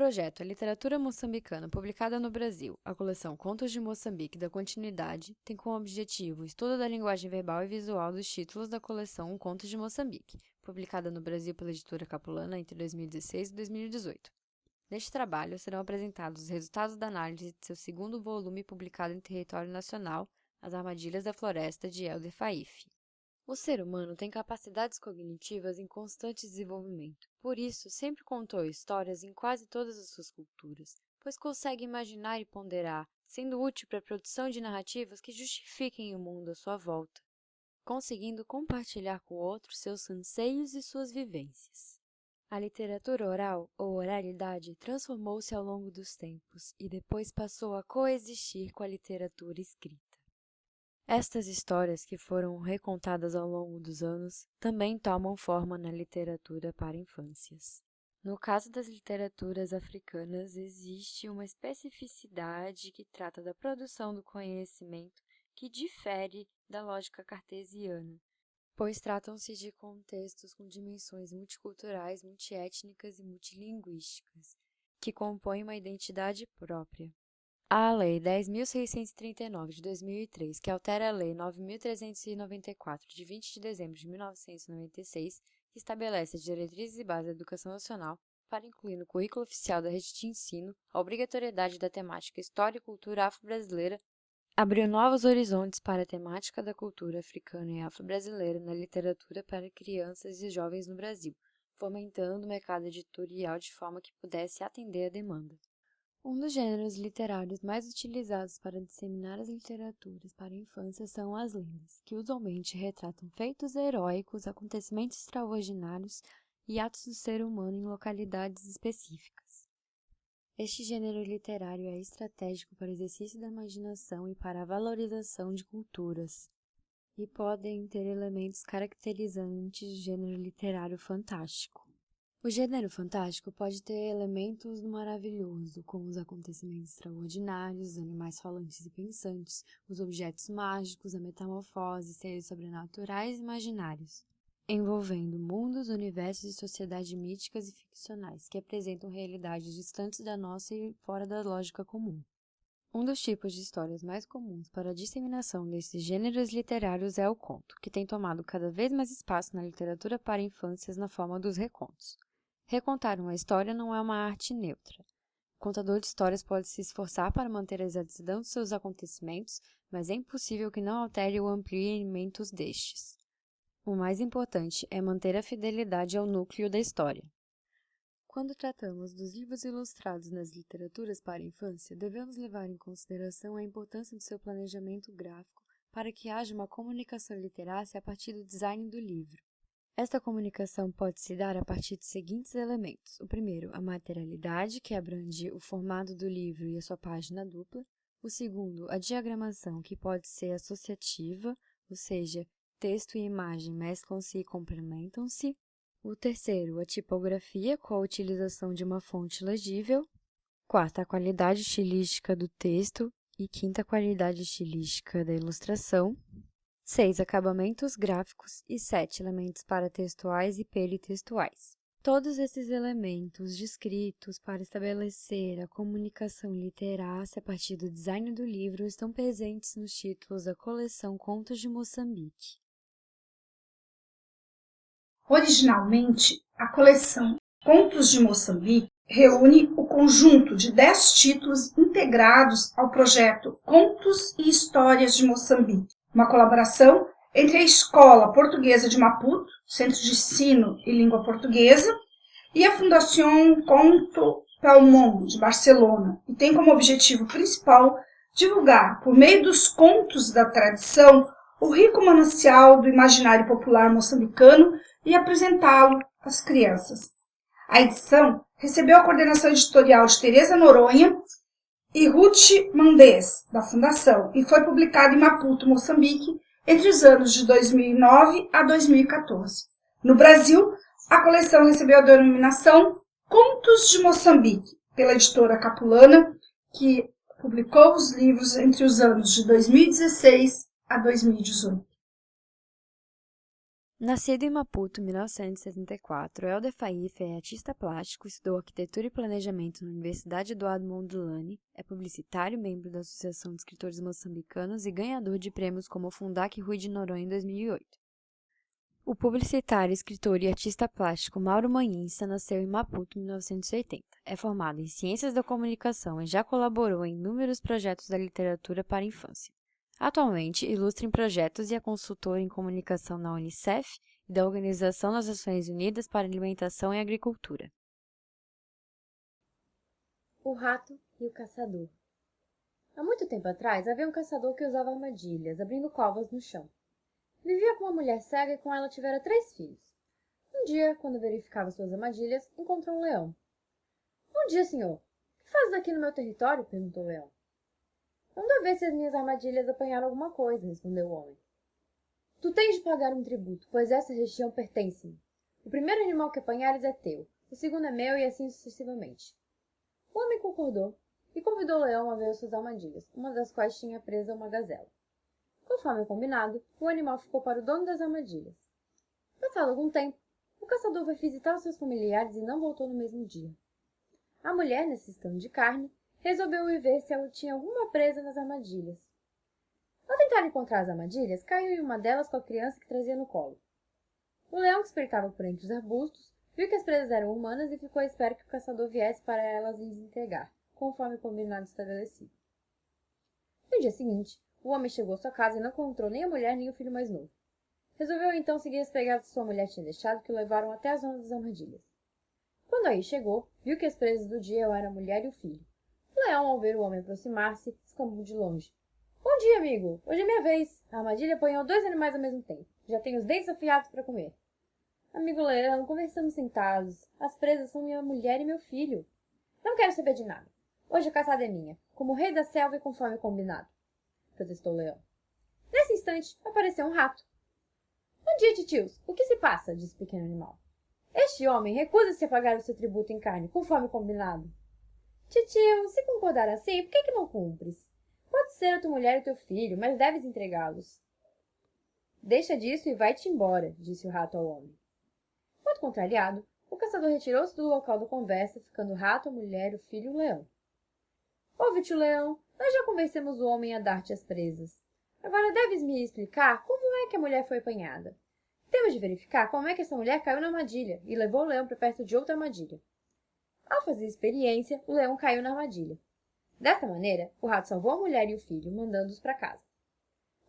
projeto A Literatura Moçambicana publicada no Brasil, a coleção Contos de Moçambique da Continuidade, tem como objetivo o estudo da linguagem verbal e visual dos títulos da coleção Contos de Moçambique, publicada no Brasil pela editora Capulana entre 2016 e 2018. Neste trabalho, serão apresentados os resultados da análise de seu segundo volume publicado em território nacional, As Armadilhas da Floresta, de Helder Faif. O ser humano tem capacidades cognitivas em constante desenvolvimento. Por isso, sempre contou histórias em quase todas as suas culturas, pois consegue imaginar e ponderar, sendo útil para a produção de narrativas que justifiquem o mundo à sua volta, conseguindo compartilhar com outros seus anseios e suas vivências. A literatura oral, ou oralidade, transformou-se ao longo dos tempos e depois passou a coexistir com a literatura escrita. Estas histórias, que foram recontadas ao longo dos anos, também tomam forma na literatura para infâncias. No caso das literaturas africanas, existe uma especificidade que trata da produção do conhecimento que difere da lógica cartesiana, pois tratam-se de contextos com dimensões multiculturais, multiétnicas e multilinguísticas, que compõem uma identidade própria. A Lei 10.639, de 2003, que altera a Lei 9.394, de 20 de dezembro de 1996, que estabelece as diretrizes e bases da educação nacional para incluir no currículo oficial da rede de ensino a obrigatoriedade da temática História e Cultura Afro-Brasileira, abriu novos horizontes para a temática da cultura africana e afro-brasileira na literatura para crianças e jovens no Brasil, fomentando o mercado editorial de forma que pudesse atender a demanda. Um dos gêneros literários mais utilizados para disseminar as literaturas para a infância são as lendas, que usualmente retratam feitos heróicos, acontecimentos extraordinários e atos do ser humano em localidades específicas. Este gênero literário é estratégico para o exercício da imaginação e para a valorização de culturas, e podem ter elementos caracterizantes do gênero literário fantástico. O gênero fantástico pode ter elementos do maravilhoso, como os acontecimentos extraordinários, os animais falantes e pensantes, os objetos mágicos, a metamorfose, seres sobrenaturais e imaginários, envolvendo mundos, universos e sociedades míticas e ficcionais, que apresentam realidades distantes da nossa e fora da lógica comum. Um dos tipos de histórias mais comuns para a disseminação desses gêneros literários é o conto, que tem tomado cada vez mais espaço na literatura para infâncias na forma dos recontos. Recontar uma história não é uma arte neutra. O contador de histórias pode se esforçar para manter a exatidão dos seus acontecimentos, mas é impossível que não altere ou amplie elementos destes. O mais importante é manter a fidelidade ao núcleo da história. Quando tratamos dos livros ilustrados nas literaturas para a infância, devemos levar em consideração a importância do seu planejamento gráfico para que haja uma comunicação literária a partir do design do livro. Esta comunicação pode se dar a partir dos seguintes elementos. O primeiro, a materialidade, que abrange o formato do livro e a sua página dupla. O segundo, a diagramação, que pode ser associativa, ou seja, texto e imagem mesclam-se e complementam-se. O terceiro, a tipografia, com a utilização de uma fonte legível. Quarta, a qualidade estilística do texto. E quinta, a qualidade estilística da ilustração. 6. Acabamentos gráficos e 7. Elementos paratextuais e peritextuais. Todos esses elementos descritos para estabelecer a comunicação literária a partir do design do livro estão presentes nos títulos da coleção Contos de Moçambique. Originalmente, a coleção Contos de Moçambique reúne o conjunto de 10 títulos integrados ao projeto Contos e Histórias de Moçambique, uma colaboração entre a Escola Portuguesa de Maputo, Centro de Ensino e Língua Portuguesa, e a Fundación Conto pel Mundo, de Barcelona, e tem como objetivo principal divulgar, por meio dos contos da tradição, o rico manancial do imaginário popular moçambicano e apresentá-lo às crianças. A edição recebeu a coordenação editorial de Teresa Noronha e Ruth Mandez, da Fundação, e foi publicada em Maputo, Moçambique, entre os anos de 2009 a 2014. No Brasil, a coleção recebeu a denominação Contos de Moçambique, pela editora Capulana, que publicou os livros entre os anos de 2016 a 2018. Nascido em Maputo em 1974, Helder Faif é artista plástico, estudou arquitetura e planejamento na Universidade Eduardo Mondlane, é publicitário, membro da Associação de Escritores Moçambicanos e ganhador de prêmios como o Fundac Rui de Noronha em 2008. O publicitário, escritor e artista plástico Mauro Manhinça nasceu em Maputo em 1980. É formado em Ciências da Comunicação e já colaborou em inúmeros projetos da literatura para a infância. Atualmente, ilustra em projetos e é consultor em comunicação na Unicef e da Organização das Nações Unidas para Alimentação e Agricultura. O rato e o caçador. Há muito tempo atrás, havia um caçador que usava armadilhas, abrindo covas no chão. Vivia com uma mulher cega e com ela tivera 3 filhos. Um dia, quando verificava suas armadilhas, encontrou um leão. Bom dia, senhor. O que fazes aqui no meu território? Perguntou o leão. Vamos ver se as minhas armadilhas apanharam alguma coisa, respondeu o homem. Tu tens de pagar um tributo, pois essa região pertence-me. O primeiro animal que apanhares é teu, o segundo é meu e assim sucessivamente. O homem concordou e convidou o leão a ver suas armadilhas, uma das quais tinha presa uma gazela. Conforme combinado, o animal ficou para o dono das armadilhas. Passado algum tempo, o caçador foi visitar os seus familiares e não voltou no mesmo dia. A mulher, necessitando de carne, resolveu ir ver se tinha alguma presa nas armadilhas. Ao tentar encontrar as armadilhas, caiu em uma delas com a criança que trazia no colo. O leão, que espreitava por entre os arbustos, viu que as presas eram humanas e ficou à espera que o caçador viesse para elas lhes entregar, conforme o combinado estabelecido. No dia seguinte, o homem chegou à sua casa e não encontrou nem a mulher nem o filho mais novo. Resolveu então seguir as pegadas que sua mulher tinha deixado, que o levaram até a zona das armadilhas. Quando aí chegou, viu que as presas do dia eram a mulher e o filho. O leão, ao ver o homem aproximar-se, exclamou de longe. Bom dia, amigo! Hoje é minha vez! A armadilha apanhou 2 animais ao mesmo tempo. Já tenho os dentes afiados para comer. Amigo leão, conversamos sentados. As presas são minha mulher e meu filho. Não quero saber de nada. Hoje a caçada é minha, como rei da selva e conforme combinado, protestou o leão. Nesse instante, apareceu um rato. Bom dia, titios. O que se passa? Disse o pequeno animal. Este homem recusa-se a pagar o seu tributo em carne, conforme combinado. Titio, se concordar assim, por que não cumpres? Pode ser a tua mulher e teu filho, mas deves entregá-los. Deixa disso e vai-te embora, disse o rato ao homem. Muito contrariado, o caçador retirou-se do local da conversa, ficando o rato, a mulher, o filho e o leão. Ouve-te, leão, nós já convencemos o homem a dar-te as presas. Agora deves me explicar como é que a mulher foi apanhada. Temos de verificar como é que essa mulher caiu na armadilha e levou o leão para perto de outra armadilha. Ao fazer experiência, o leão caiu na armadilha. Desta maneira, o rato salvou a mulher e o filho, mandando-os para casa.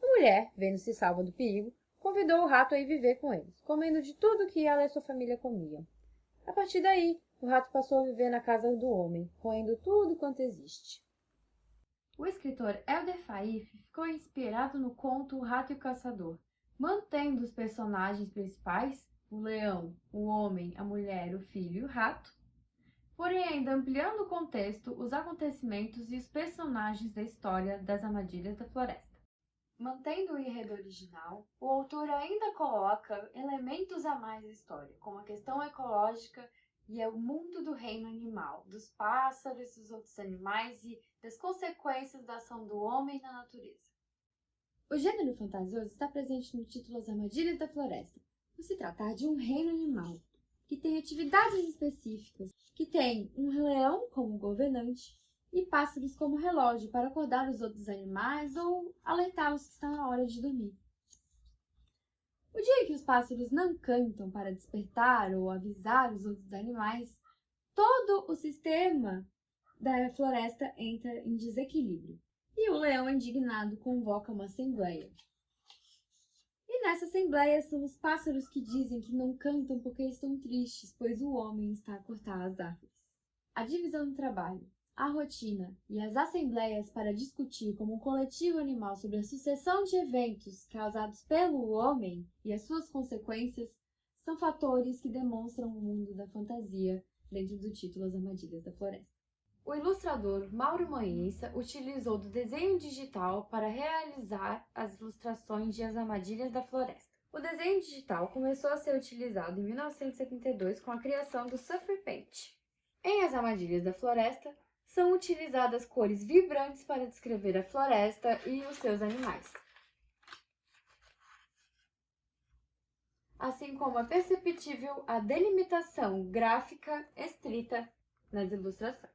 A mulher, vendo-se salva do perigo, convidou o rato a ir viver com eles, comendo de tudo que ela e sua família comiam. A partir daí, o rato passou a viver na casa do homem, roendo tudo quanto existe. O escritor Helder Faif ficou inspirado no conto O Rato e o Caçador, mantendo os personagens principais, o leão, o homem, a mulher, o filho e o rato, porém ainda ampliando o contexto, os acontecimentos e os personagens da história das Armadilhas da Floresta. Mantendo o enredo original, o autor ainda coloca elementos a mais na história, como a questão ecológica e o mundo do reino animal, dos pássaros, dos outros animais e das consequências da ação do homem na natureza. O gênero fantasioso está presente no título As Armadilhas da Floresta, por se tratar de um reino animal, que tem atividades específicas, que tem um leão como governante e pássaros como relógio para acordar os outros animais ou alertá-los que está na hora de dormir. O dia que os pássaros não cantam para despertar ou avisar os outros animais, todo o sistema da floresta entra em desequilíbrio e o leão indignado convoca uma assembleia. E nessa assembleia são os pássaros que dizem que não cantam porque estão tristes, pois o homem está a cortar as árvores. A divisão do trabalho, a rotina e as assembleias para discutir como um coletivo animal sobre a sucessão de eventos causados pelo homem e as suas consequências são fatores que demonstram o mundo da fantasia dentro do título As Armadilhas da Floresta. O ilustrador Mauro Manhinça utilizou do desenho digital para realizar as ilustrações de As Armadilhas da Floresta. O desenho digital começou a ser utilizado em 1972 com a criação do Surfer Paint. Em As Armadilhas da Floresta, são utilizadas cores vibrantes para descrever a floresta e os seus animais. assim como é perceptível a delimitação gráfica estrita nas ilustrações.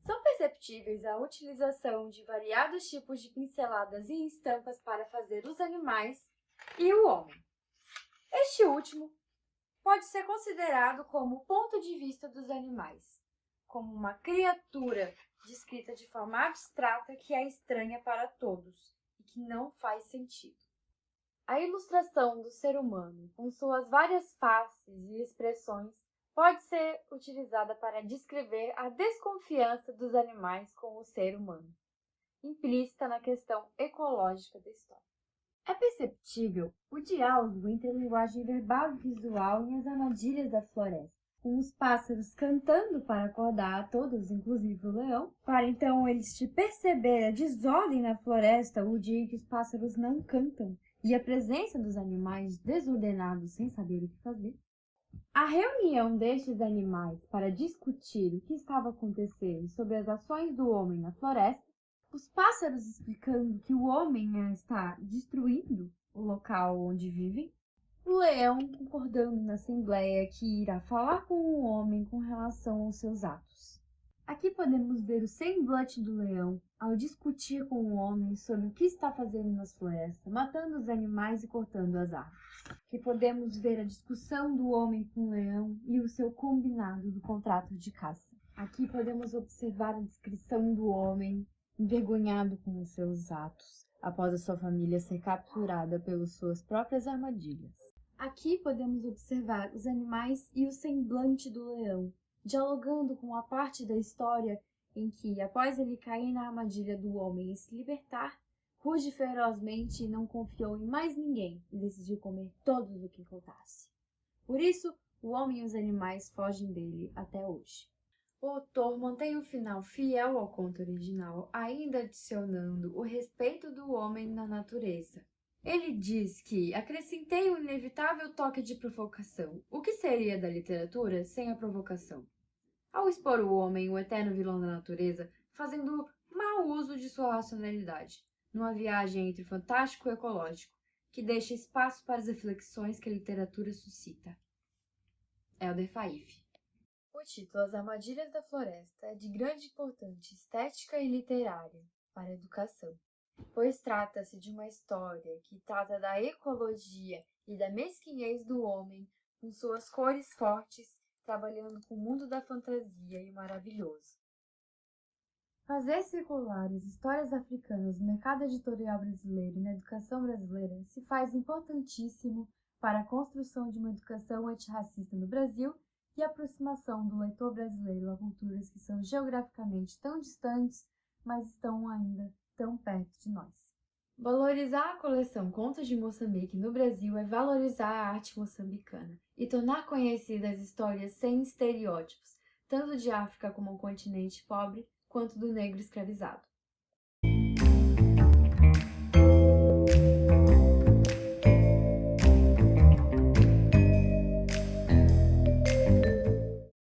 São perceptíveis a utilização de variados tipos de pinceladas e estampas para fazer os animais e o homem. Este último pode ser considerado como o ponto de vista dos animais, como uma criatura descrita de forma abstrata que é estranha para todos e que não faz sentido. A ilustração do ser humano, com suas várias faces e expressões, pode ser utilizada para descrever a desconfiança dos animais com o ser humano, implícita na questão ecológica da história. É perceptível o diálogo entre a linguagem verbal e visual em As Armadilhas da Floresta, com os pássaros cantando para acordar a todos, inclusive o leão, para então eles te perceber a desordem na floresta o dia em que os pássaros não cantam e a presença dos animais desordenados sem saber o que fazer. A reunião destes animais para discutir o que estava acontecendo sobre as ações do homem na floresta, os pássaros explicando que o homem está destruindo o local onde vivem, o leão concordando na assembleia que irá falar com o homem com relação aos seus atos. Aqui podemos ver o semblante do leão ao discutir com o homem sobre o que está fazendo nas florestas, matando os animais e cortando as árvores. Aqui podemos ver a discussão do homem com o leão e o seu combinado do contrato de caça. Aqui podemos observar a descrição do homem envergonhado com os seus atos, após a sua família ser capturada pelas suas próprias armadilhas. Aqui podemos observar os animais e o semblante do leão, dialogando com a parte da história em que, após ele cair na armadilha do homem e se libertar, ruge ferozmente e não confiou em mais ninguém e decidiu comer todos o que faltasse. Por isso, o homem e os animais fogem dele até hoje. O autor mantém o final fiel ao conto original, ainda adicionando o respeito do homem na natureza. Ele diz que acrescentei um inevitável toque de provocação. O que seria da literatura sem a provocação? Ao expor o homem, o eterno vilão da natureza, fazendo mau uso de sua racionalidade, numa viagem entre fantástico e ecológico, que deixa espaço para as reflexões que a literatura suscita. Hélder Faif. O título As Armadilhas da Floresta é de grande importância estética e literária para a educação, pois trata-se de uma história que trata da ecologia e da mesquinhez do homem, com suas cores fortes, trabalhando com o mundo da fantasia e o maravilhoso. Fazer circular as histórias africanas no mercado editorial brasileiro e na educação brasileira se faz importantíssimo para a construção de uma educação antirracista no Brasil e a aproximação do leitor brasileiro a culturas que são geograficamente tão distantes, mas estão ainda tão perto de nós. Valorizar a coleção Contos de Moçambique no Brasil é valorizar a arte moçambicana e tornar conhecidas as histórias sem estereótipos, tanto de África como um continente pobre, quanto do negro escravizado.